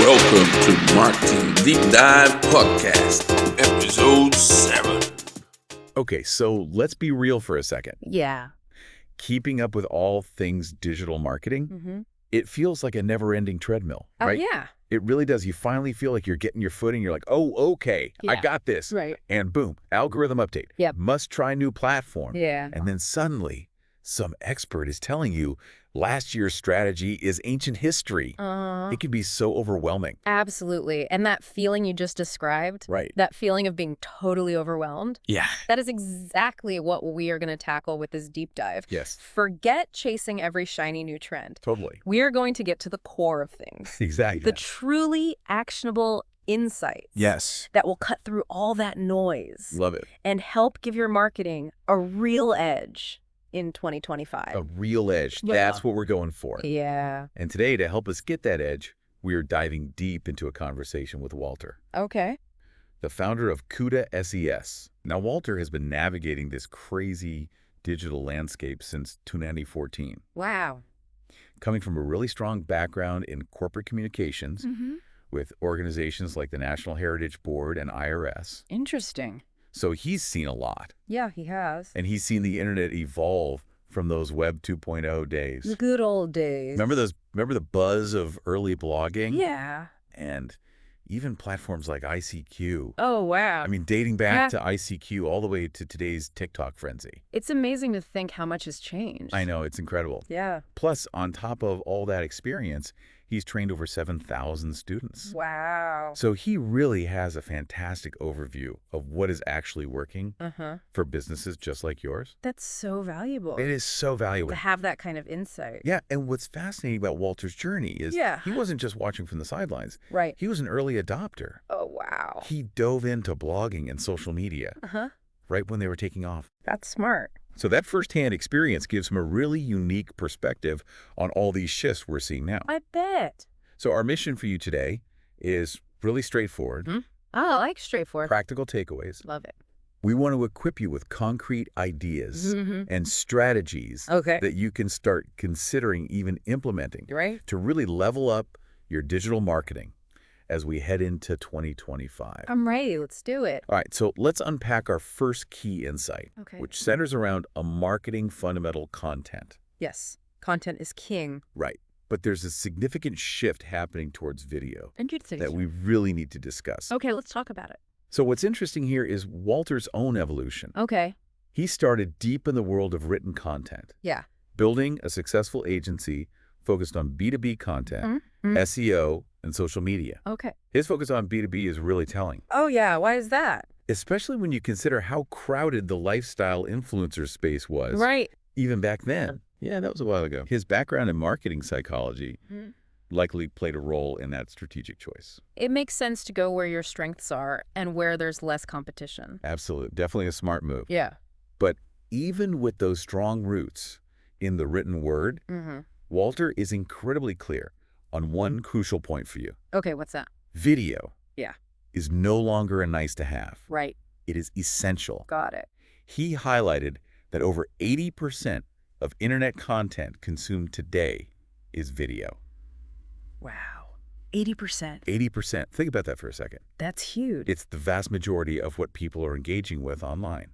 Welcome to Marketing Deep Dive Podcast, Episode 7. Okay, so let's be real for a second. Yeah. Keeping up with all things digital marketing, it feels like a never-ending treadmill, right? Yeah. It really does. You finally feel like you're getting your footing. You're like, oh, okay, I Yeah. got this. Right. And boom, algorithm update. Yep. Must try new platform. Yeah. And then suddenly, some expert is telling you last year's strategy is ancient history. It can be so overwhelming. Absolutely. And that feeling you just described, Right. that feeling of being totally overwhelmed, Yeah. that is exactly what we are going to tackle with this deep dive. Yes. Forget chasing every shiny new trend. Totally. We are going to get to the core of things. Exactly. The truly actionable insights. Yes. That will cut through all that noise. Love it. And help give your marketing a real edge in 2025. A real edge. Yeah. That's what we're going for. Yeah. And today, to help us get that edge, we are diving deep into a conversation with Walter, Okay. the founder of CUDA SES. Now, Walter has been navigating this crazy digital landscape since 2014, Wow. coming from a really strong background in corporate communications with organizations like the National Heritage Board and IRS. Interesting. So he's seen a lot, Yeah, he has. and he's seen the internet evolve from those Web 2.0 days. The good old days. Remember the buzz of early blogging? Yeah. And even platforms like ICQ. Oh, wow. I mean, dating back to ICQ all the way to today's TikTok frenzy. It's amazing to think how much has changed. I know, it's incredible. Yeah. Plus, on top of all that experience, he's trained over 7,000 students. Wow. So he really has a fantastic overview of what is actually working for businesses just like yours. That's so valuable. It is so valuable. To have that kind of insight. Yeah, and what's fascinating about Walter's journey is he wasn't just watching from the sidelines. Right. He was an early adopter. Oh, wow. He dove into blogging and social media right when they were taking off. That's smart. So that firsthand experience gives him a really unique perspective on all these shifts we're seeing now. I bet. So our mission for you today is really straightforward, Oh, I like straightforward. practical takeaways. Love it. We want to equip you with concrete ideas and strategies Okay. that you can start considering even implementing Right? to really level up your digital marketing as we head into 2025. I'm ready. Let's do it. All right, so let's unpack our first key insight, Okay. which centers around a marketing fundamental content. Yes. Content is king. Right, but there's a significant shift happening towards video Interesting. that we really need to discuss. Okay, let's talk about it. So what's interesting here is Walter's own evolution. Okay. He started deep in the world of written content, Yeah. building a successful agency focused on B2B content, SEO, and social media. Okay. His focus on B2B is really telling, Oh, yeah. Why is that? especially when you consider how crowded the lifestyle influencer space was. Right. Even back then. Yeah, that was a while ago. His background in marketing psychology likely played a role in that strategic choice. It makes sense to go where your strengths are and where there's less competition. Absolutely. Definitely a smart move. Yeah. But even with those strong roots in the written word, Walter is incredibly clear on one crucial point for you. Okay, what's that? Video Yeah. is no longer a nice to have. Right. It is essential. Got it. He highlighted that over 80% of internet content consumed today is video. Wow. 80%. 80%. Think about that for a second. That's huge. It's the vast majority of what people are engaging with online.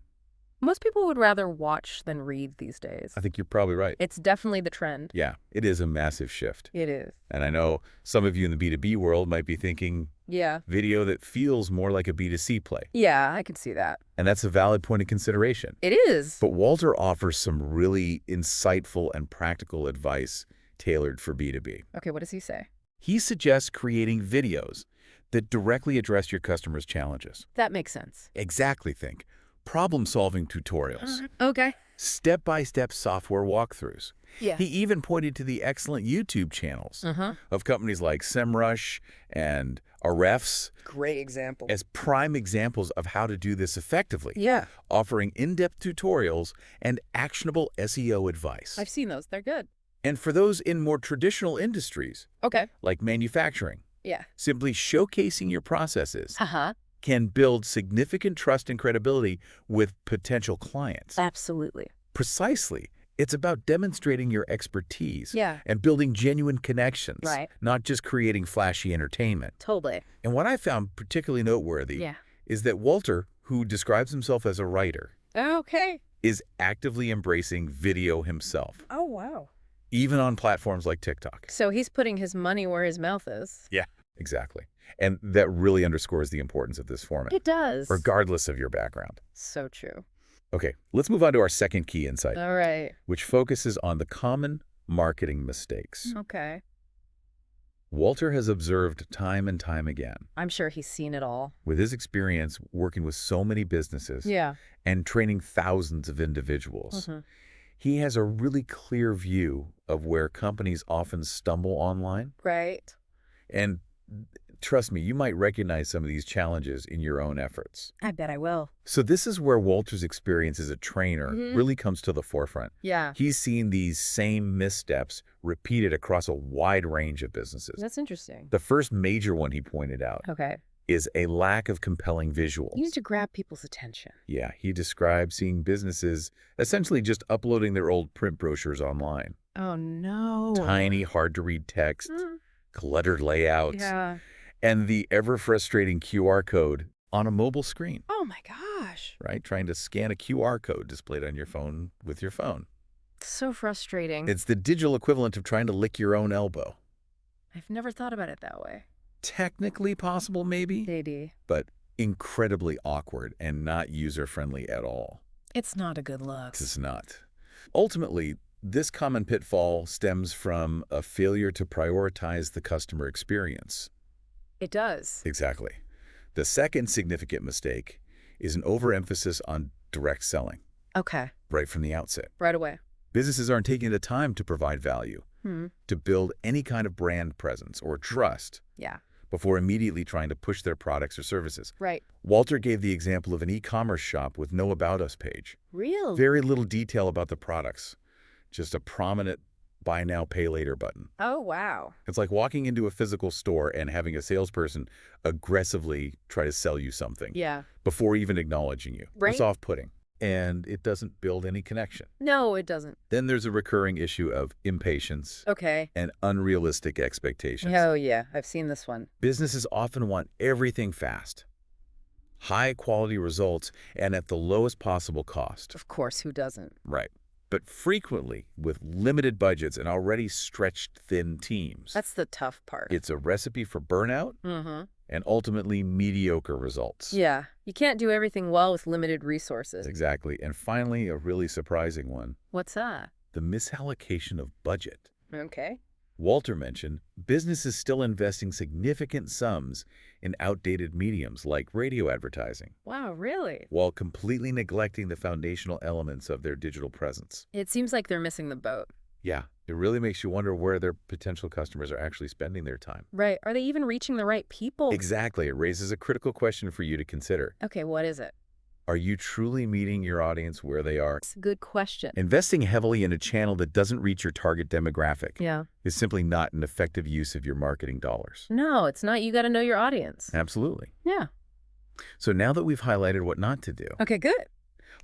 Most people would rather watch than read these days. I think you're probably right. It's definitely the trend. Yeah, it is a massive shift. It is. And I know some of you in the B2B world might be thinking Yeah. video that feels more like a B2C play. Yeah, I can see that. And that's a valid point of consideration. It is. But Walter offers some really insightful and practical advice tailored for B2B. Okay, what does he say? He suggests creating videos that directly address your customers' challenges. That makes sense. Exactly, think. Problem-solving tutorials, Okay. step-by-step software walkthroughs. Yeah. He even pointed to the excellent YouTube channels of companies like SEMrush and Ahrefs Great example. as prime examples of how to do this effectively, Yeah. offering in-depth tutorials and actionable SEO advice. I've seen those. They're good. And for those in more traditional industries, Okay. like manufacturing, Yeah. simply showcasing your processes Uh-huh. can build significant trust and credibility with potential clients. Absolutely. Precisely. It's about demonstrating your expertise Yeah. and building genuine connections, Right. not just creating flashy entertainment. Totally. And what I found particularly noteworthy Yeah. is that Walter, who describes himself as a writer, Okay. is actively embracing video himself, Oh, wow. even on platforms like TikTok. So he's putting his money where his mouth is. Yeah, exactly. And that really underscores the importance of this format, It does. regardless of your background. So true. Okay, let's move on to our second key insight, All right. which focuses on the common marketing mistakes. Okay. Walter has observed time and time again, I'm sure he's seen it all. with his experience working with so many businesses Yeah. and training thousands of individuals. Mm-hmm. He has a really clear view of where companies often stumble online. Right. And trust me, you might recognize some of these challenges in your own efforts. I bet I will. So this is where Walter's experience as a trainer really comes to the forefront. Yeah. He's seen these same missteps repeated across a wide range of businesses. That's interesting. The first major one he pointed out Okay. is a lack of compelling visuals. You need to grab people's attention. Yeah, he described seeing businesses essentially just uploading their old print brochures online. Oh, no. Tiny, hard-to-read text, cluttered layouts, Yeah. and the ever-frustrating QR code on a mobile screen, Oh, my gosh. right? Trying to scan a QR code displayed on your phone with your phone. So frustrating. It's the digital equivalent of trying to lick your own elbow. I've never thought about it that way. Technically possible, maybe, Maybe. but incredibly awkward and not user-friendly at all. It's not a good look. It's not. Ultimately, this common pitfall stems from a failure to prioritize the customer experience. It does. Exactly. The second significant mistake is an overemphasis on direct selling Okay. right from the outset. Right away. Businesses aren't taking the time to provide value, Hmm. to build any kind of brand presence or trust Yeah. before immediately trying to push their products or services. Right. Walter gave the example of an e-commerce shop with no About Us page. Real. Very little detail about the products, just a prominent Buy Now, Pay Later button. Oh, wow. It's like walking into a physical store and having a salesperson aggressively try to sell you something Yeah. before even acknowledging you. Right. It's off-putting, and it doesn't build any connection. No, it doesn't. Then there's a recurring issue of impatience Okay. and unrealistic expectations. Oh, yeah. I've seen this one. Businesses often want everything fast, high-quality results, and at the lowest possible cost. Of course, who doesn't? Right. But frequently, with limited budgets and already stretched thin teams, That's the tough part. it's a recipe for burnout Mm-hmm. and ultimately mediocre results. Yeah. You can't do everything well with limited resources. Exactly. And finally, a really surprising one, What's that? the misallocation of budget. Okay. Walter mentioned businesses still investing significant sums in outdated mediums like radio advertising, Wow, really? while completely neglecting the foundational elements of their digital presence. It seems like they're missing the boat. Yeah, it really makes you wonder where their potential customers are actually spending their time. Right. Are they even reaching the right people? Exactly. It raises a critical question for you to consider. Okay, what is it? Are you truly meeting your audience where they are? It's a good question. Investing heavily in a channel that doesn't reach your target demographic Yeah. is simply not an effective use of your marketing dollars. No, it's not. You got to know your audience. Absolutely. Yeah. So now that we've highlighted what not to do, Okay, good.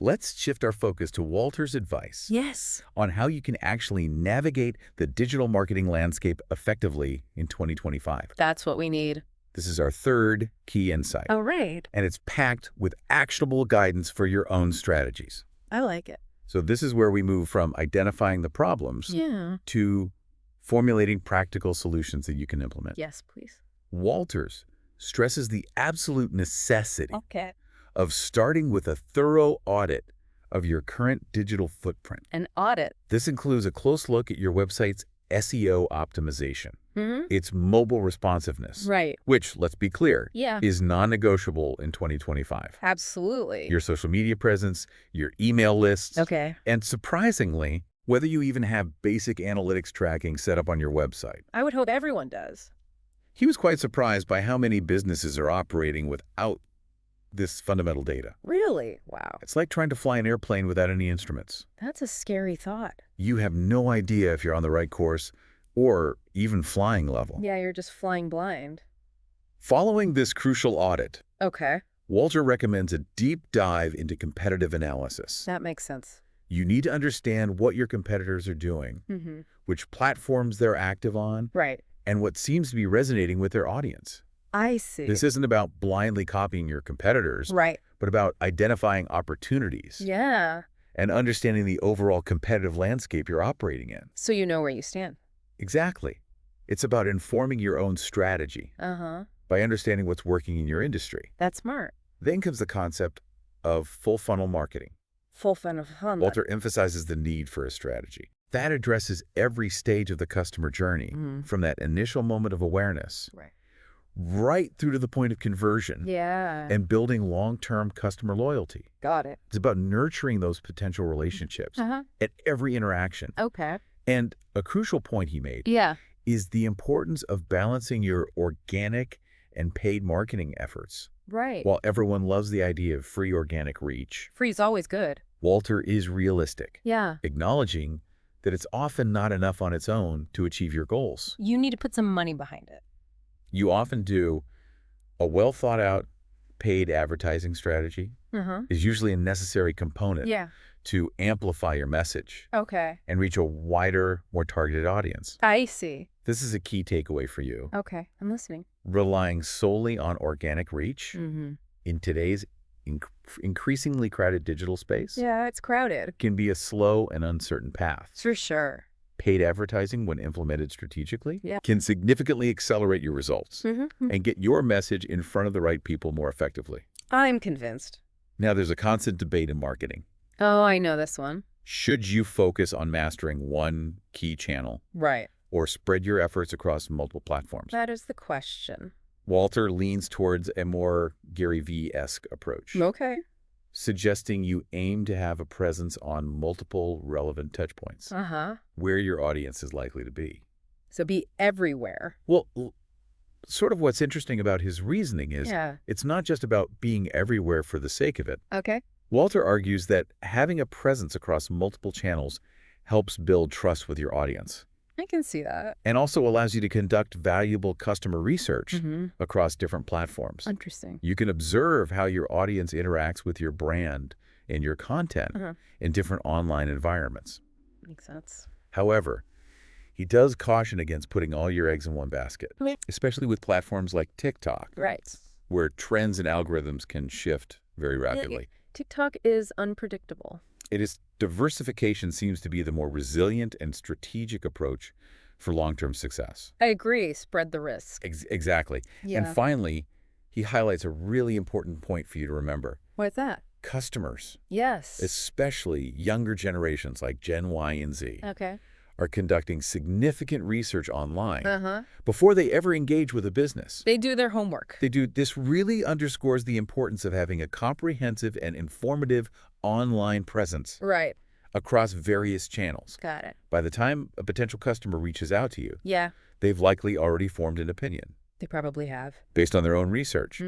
let's shift our focus to Walter's advice Yes. on how you can actually navigate the digital marketing landscape effectively in 2025. That's what we need. This is our third key insight, Oh, right. and it's packed with actionable guidance for your own strategies. I like it. So this is where we move from identifying the problems Yeah. to formulating practical solutions that you can implement. Yes, please. Walters stresses the absolute necessity Okay. of starting with a thorough audit of your current digital footprint. An audit. This includes a close look at your website's SEO optimization, Mm-hmm. its mobile responsiveness, Right. which, let's be clear, Yeah. is non-negotiable in 2025. Absolutely. Your social media presence, your email lists, Okay. and surprisingly, whether you even have basic analytics tracking set up on your website. I would hope everyone does. He was quite surprised by how many businesses are operating without this fundamental data. Really? Wow. It's like trying to fly an airplane without any instruments. That's a scary thought. You have no idea if you're on the right course or even flying level. Yeah, you're just flying blind. Following this crucial audit, Okay. Walter recommends a deep dive into competitive analysis. That makes sense. You need to understand what your competitors are doing, which platforms they're active on, Right. and what seems to be resonating with their audience. I see. This isn't about blindly copying your competitors, Right. but about identifying opportunities Yeah. and understanding the overall competitive landscape you're operating in. So you know where you stand. Exactly. It's about informing your own strategy by understanding what's working in your industry. That's smart. Then comes the concept of full funnel marketing. Full funnel. Walter emphasizes the need for a strategy. That addresses every stage of the customer journey, from that initial moment of awareness right through to the point of conversion and building long-term customer loyalty. Got it. It's about nurturing those potential relationships at every interaction. Okay. And a crucial point he made is the importance of balancing your organic and paid marketing efforts. Right. While everyone loves the idea of free organic reach, Free's always good. Walter is realistic, Yeah. acknowledging that it's often not enough on its own to achieve your goals. You need to put some money behind it. You often do. A well-thought-out paid advertising strategy is usually a necessary component to amplify your message Okay. and reach a wider, more targeted audience. I see. This is a key takeaway for you. Okay. I'm listening. Relying solely on organic reach in today's increasingly crowded digital space Yeah, it's crowded. can be a slow and uncertain path. For sure. Paid advertising, when implemented strategically, Yeah. can significantly accelerate your results and get your message in front of the right people more effectively. I'm convinced. Now, there's a constant debate in marketing. Oh, I know this one. Should you focus on mastering one key channel Right. or spread your efforts across multiple platforms? That is the question. Walter leans towards a more Gary V-esque approach, Okay. suggesting you aim to have a presence on multiple relevant touchpoints where your audience is likely to be. So be everywhere. Well, sort of what's interesting about his reasoning is it's not just about being everywhere for the sake of it. Okay. Walter argues that having a presence across multiple channels helps build trust with your audience I can see that. and also allows you to conduct valuable customer research across different platforms. Interesting. You can observe how your audience interacts with your brand and your content in different online environments. Makes sense. However, he does caution against putting all your eggs in one basket, especially with platforms like TikTok, Right. where trends and algorithms can shift very rapidly. TikTok is unpredictable. Diversification seems to be the more resilient and strategic approach for long-term success. I agree. Spread the risk. Exactly. Yeah. And finally, he highlights a really important point for you to remember. What's that? Customers, Yes. especially younger generations like Gen Y and Z, Okay. are conducting significant research online before they ever engage with a business. They do their homework. This really underscores the importance of having a comprehensive and informative online presence Right. across various channels. Got it. By the time a potential customer reaches out to you, Yeah. they've likely already formed an opinion. They probably have. Based on their own research,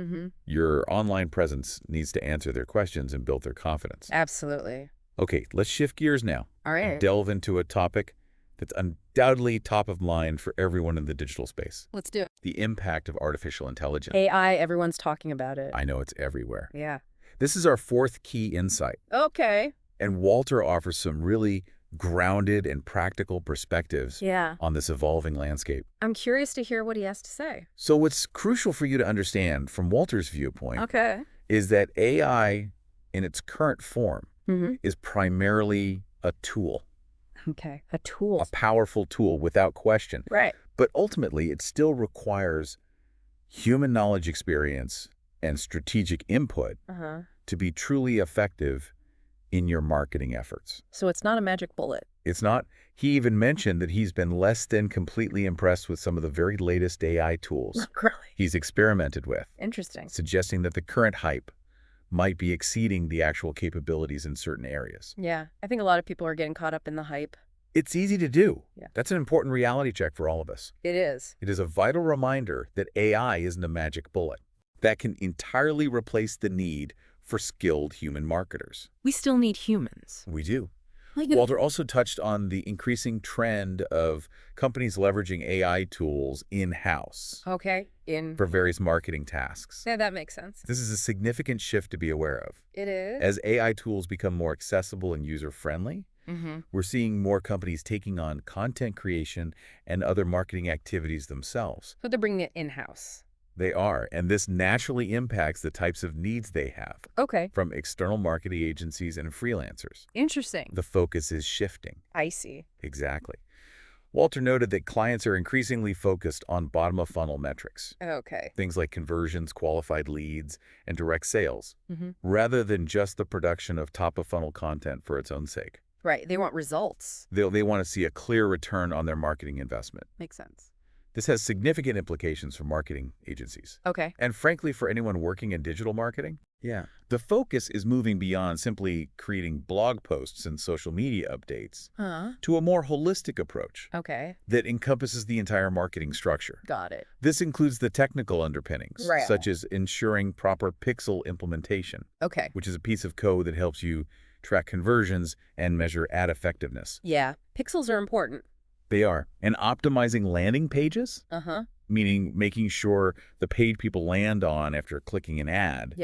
your online presence needs to answer their questions and build their confidence. Absolutely. Okay, let's shift gears now. All right. And delve into a topic that's undoubtedly top of mind for everyone in the digital space. Let's do it. The impact of artificial intelligence. AI, everyone's talking about it. I know it's everywhere. Yeah. This is our fourth key insight, Okay. and Walter offers some really grounded and practical perspectives on this evolving landscape. I'm curious to hear what he has to say. So what's crucial for you to understand from Walter's viewpoint Okay. is that AI in its current form is primarily a tool, Okay. A tool. a powerful tool without question. Right. But ultimately, it still requires human knowledge, experience, and strategic input to be truly effective in your marketing efforts. So it's not a magic bullet. It's not. He even mentioned that he's been less than completely impressed with some of the very latest AI tools Really? he's experimented with, Interesting. suggesting that the current hype might be exceeding the actual capabilities in certain areas. Yeah. I think a lot of people are getting caught up in the hype. It's easy to do. Yeah. That's an important reality check for all of us. It is. It is a vital reminder that AI isn't a magic bullet that can entirely replace the need for skilled human marketers. We still need humans. We do. Walter also touched on the increasing trend of companies leveraging AI tools in-house. Okay. For various marketing tasks. Yeah, that makes sense. This is a significant shift to be aware of. It is. As AI tools become more accessible and user-friendly, we're seeing more companies taking on content creation and other marketing activities themselves. So they're bringing it in-house. They are, and this naturally impacts the types of needs they have. Okay. From external marketing agencies and freelancers. Interesting. The focus is shifting. I see. Exactly. Walter noted that clients are increasingly focused on bottom-of-funnel metrics. Okay. Things like conversions, qualified leads, and direct sales, rather than just the production of top-of-funnel content for its own sake. Right. They want results. They want to see a clear return on their marketing investment. Makes sense. This has significant implications for marketing agencies. Okay. And frankly, for anyone working in digital marketing. Yeah. The focus is moving beyond simply creating blog posts and social media updates to a more holistic approach that encompasses the entire marketing structure. Got it. This includes the technical underpinnings, such as ensuring proper pixel implementation, which is a piece of code that helps you track conversions and measure ad effectiveness. Yeah. Pixels are important. They are. And optimizing landing pages, meaning making sure the page people land on after clicking an ad,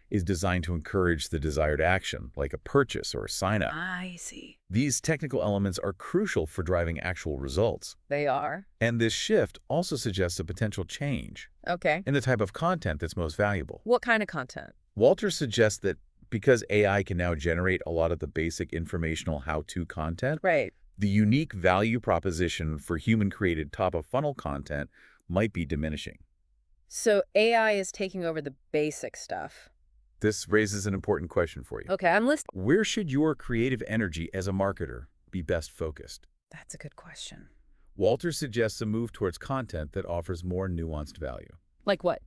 is designed to encourage the desired action, like a purchase or a sign-up. I see. These technical elements are crucial for driving actual results. They are. And this shift also suggests a potential change in the type of content that's most valuable. What kind of content? Walter suggests that because AI can now generate a lot of the basic informational how-to content, the unique value proposition for human-created top-of-funnel content might be diminishing. So AI is taking over the basic stuff. This raises an important question for you. Okay, I'm listening. Where should your creative energy as a marketer be best focused? That's a good question. Walter suggests a move towards content that offers more nuanced value. Like what?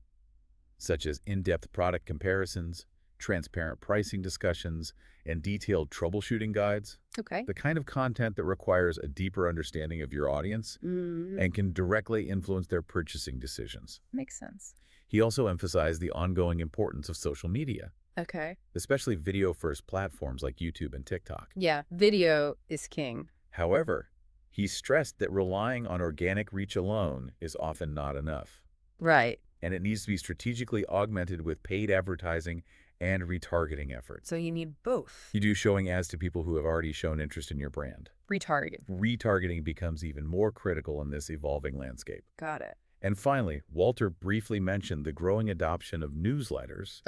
Such as in-depth product comparisons, transparent pricing discussions, and detailed troubleshooting guides. Okay. The kind of content that requires a deeper understanding of your audience and can directly influence their purchasing decisions. Makes sense. He also emphasized the ongoing importance of social media. Okay. Especially video-first platforms like YouTube and TikTok. Yeah, video is king. However, he stressed that relying on organic reach alone is often not enough. Right. And it needs to be strategically augmented with paid advertising and retargeting efforts. So you need both. You do showing ads to people who have already shown interest in your brand. Retargeting becomes even more critical in this evolving landscape. Got it. And finally, Walter briefly mentioned the growing adoption of newsletters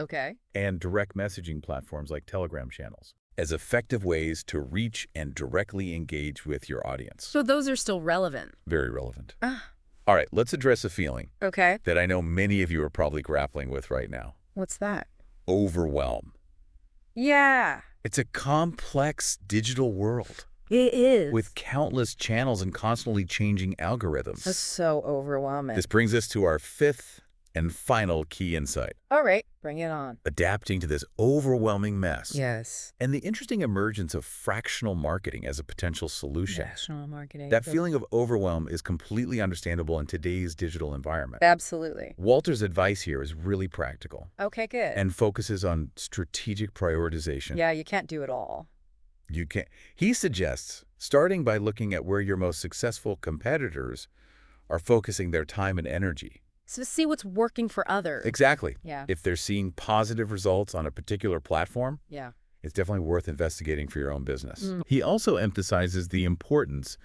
and direct messaging platforms like Telegram channels as effective ways to reach and directly engage with your audience. So those are still relevant? Very relevant. All right, let's address a feeling that I know many of you are probably grappling with right now. What's that? Overwhelm. Yeah. It's a complex digital world. It is. With countless channels and constantly changing algorithms. That's so overwhelming. This brings us to our fifth and final key insight. All right, bring it on. Adapting to this overwhelming mess. Yes. And the interesting emergence of fractional marketing as a potential solution. Fractional marketing. That feeling of overwhelm is completely understandable in today's digital environment. Absolutely. Walter's advice here is really practical. Okay, good. And focuses on strategic prioritization. Yeah, you can't do it all. You can't. He suggests starting by looking at where your most successful competitors are focusing their time and energy. So see what's working for others. Exactly. Yeah. If they're seeing positive results on a particular platform, it's definitely worth investigating for your own business. He also emphasizes the importance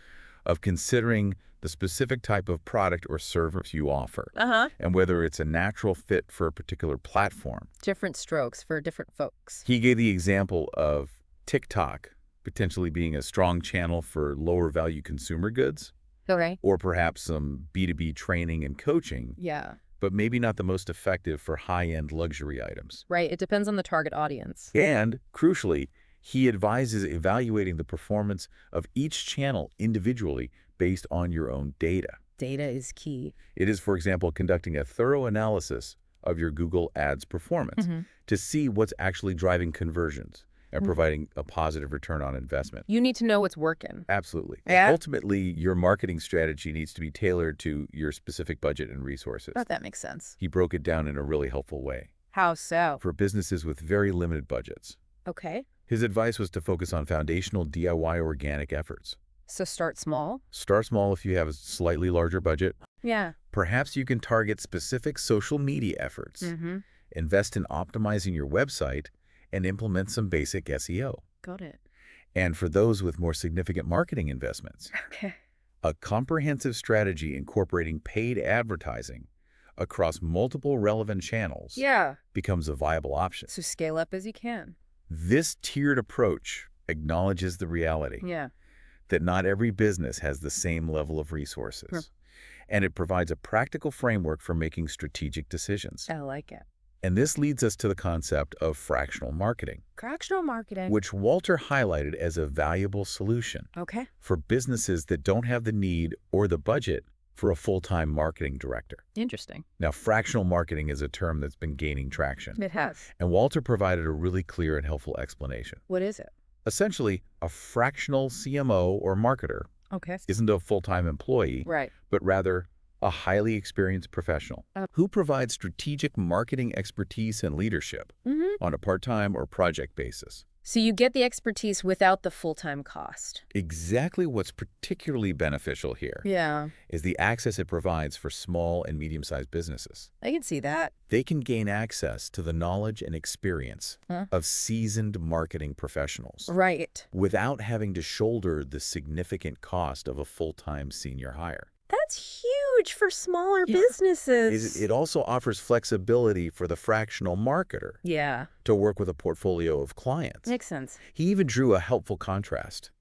of considering the specific type of product or service you offer and whether it's a natural fit for a particular platform. Different strokes for different folks. He gave the example of TikTok potentially being a strong channel for lower value consumer goods. Okay. Or perhaps some B2B training and coaching. Yeah. But maybe not the most effective for high-end luxury items. Right. It depends on the target audience. And, crucially, he advises evaluating the performance of each channel individually based on your own data. Data is key. It is, for example, conducting a thorough analysis of your Google Ads performance to see what's actually driving conversions and providing a positive return on investment. You need to know what's working. Absolutely. Yeah. Ultimately, your marketing strategy needs to be tailored to your specific budget and resources. Oh, that makes sense. He broke it down in a really helpful way. How so? For businesses with very limited budgets. Okay. His advice was to focus on foundational DIY organic efforts. So start small? Start small if you have a slightly larger budget. Yeah. Perhaps you can target specific social media efforts. Invest in optimizing your website and implement some basic SEO. Got it. And for those with more significant marketing investments, a comprehensive strategy incorporating paid advertising across multiple relevant channels becomes a viable option. So scale up as you can. This tiered approach acknowledges the reality that not every business has the same level of resources, and it provides a practical framework for making strategic decisions. I like it. And this leads us to the concept of fractional marketing. Fractional marketing. Which Walter highlighted as a valuable solution for businesses that don't have the need or the budget for a full-time marketing director. Interesting. Now, fractional marketing is a term that's been gaining traction. It has. And Walter provided a really clear and helpful explanation. What is it? Essentially, a fractional CMO or marketer isn't a full-time employee, but rather a highly experienced professional who provides strategic marketing expertise and leadership on a part-time or project basis. So you get the expertise without the full-time cost. Exactly what's particularly beneficial here is the access it provides for small and medium-sized businesses. I can see that. They can gain access to the knowledge and experience of seasoned marketing professionals without having to shoulder the significant cost of a full-time senior hire. That's huge for smaller businesses. It also offers flexibility for the fractional marketer to work with a portfolio of clients. Makes sense. He even drew a helpful contrast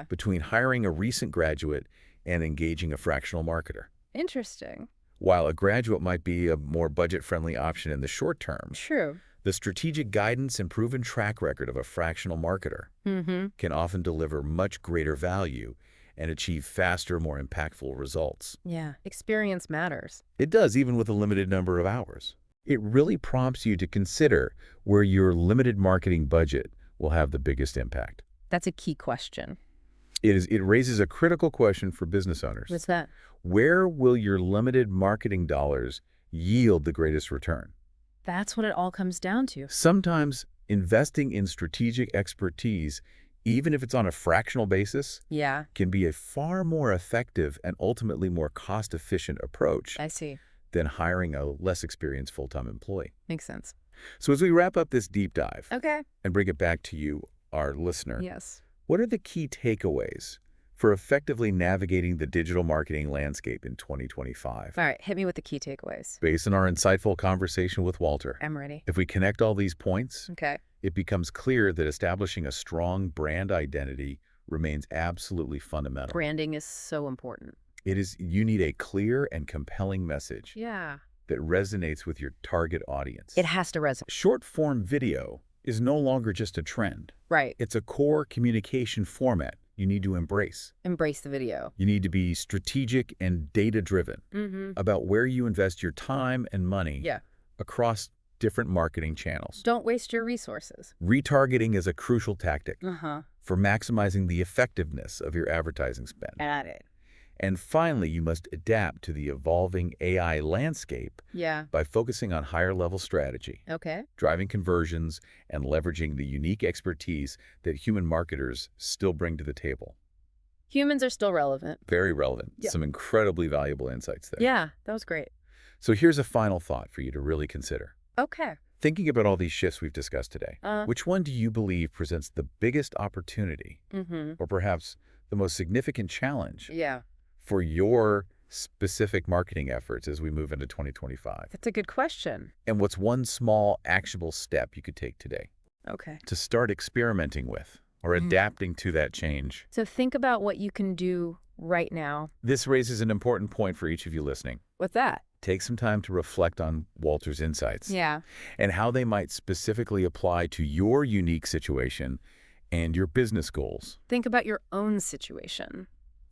between hiring a recent graduate and engaging a fractional marketer. Interesting. While a graduate might be a more budget-friendly option in the short term, the strategic guidance and proven track record of a fractional marketer can often deliver much greater value and achieve faster, more impactful results. Yeah, experience matters. It does, even with a limited number of hours. It really prompts you to consider where your limited marketing budget will have the biggest impact. That's a key question. It raises a critical question for business owners. What's that? Where will your limited marketing dollars yield the greatest return? That's what it all comes down to. Sometimes investing in strategic expertise, even if it's on a fractional basis, can be a far more effective and ultimately more cost-efficient approach than hiring a less experienced full-time employee. Makes sense. So as we wrap up this deep dive and bring it back to you, our listener, what are the key takeaways for effectively navigating the digital marketing landscape in 2025? All right, hit me with the key takeaways. Based on our insightful conversation with Walter, I'm ready. If we connect all these points, it becomes clear that establishing a strong brand identity remains absolutely fundamental. Branding is so important. You need a clear and compelling message that resonates with your target audience. It has to resonate. Short-form video is no longer just a trend. It's a core communication format you need to embrace. Embrace the video. You need to be strategic and data-driven about where you invest your time and money across different marketing channels. Don't waste your resources. Retargeting is a crucial tactic for maximizing the effectiveness of your advertising spend. Got it. And finally, you must adapt to the evolving AI landscape by focusing on higher-level strategy, driving conversions, and leveraging the unique expertise that human marketers still bring to the table. Humans are still relevant. Very relevant. Some incredibly valuable insights there. Yeah, that was great. So here's a final thought for you to really consider. Thinking about all these shifts we've discussed today, which one do you believe presents the biggest opportunity or perhaps the most significant challenge for your specific marketing efforts as we move into 2025? That's a good question. And what's one small actionable step you could take today to start experimenting with or adapting to that change? So think about what you can do right now. This raises an important point for each of you listening. What's that? Take some time to reflect on Walter's insights and how they might specifically apply to your unique situation and your business goals. Think about your own situation.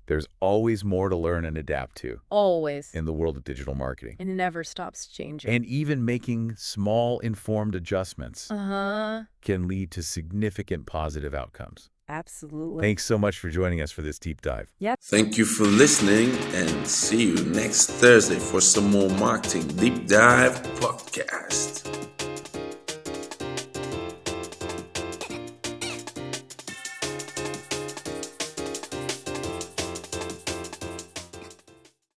There's always more to learn and adapt to. Always. In the world of digital marketing. It never stops changing. And even making small informed adjustments can lead to significant positive outcomes. Absolutely. Thanks so much for joining us for this deep dive. Thank you for listening, and see you next Thursday for some more Marketing Deep Dive podcast.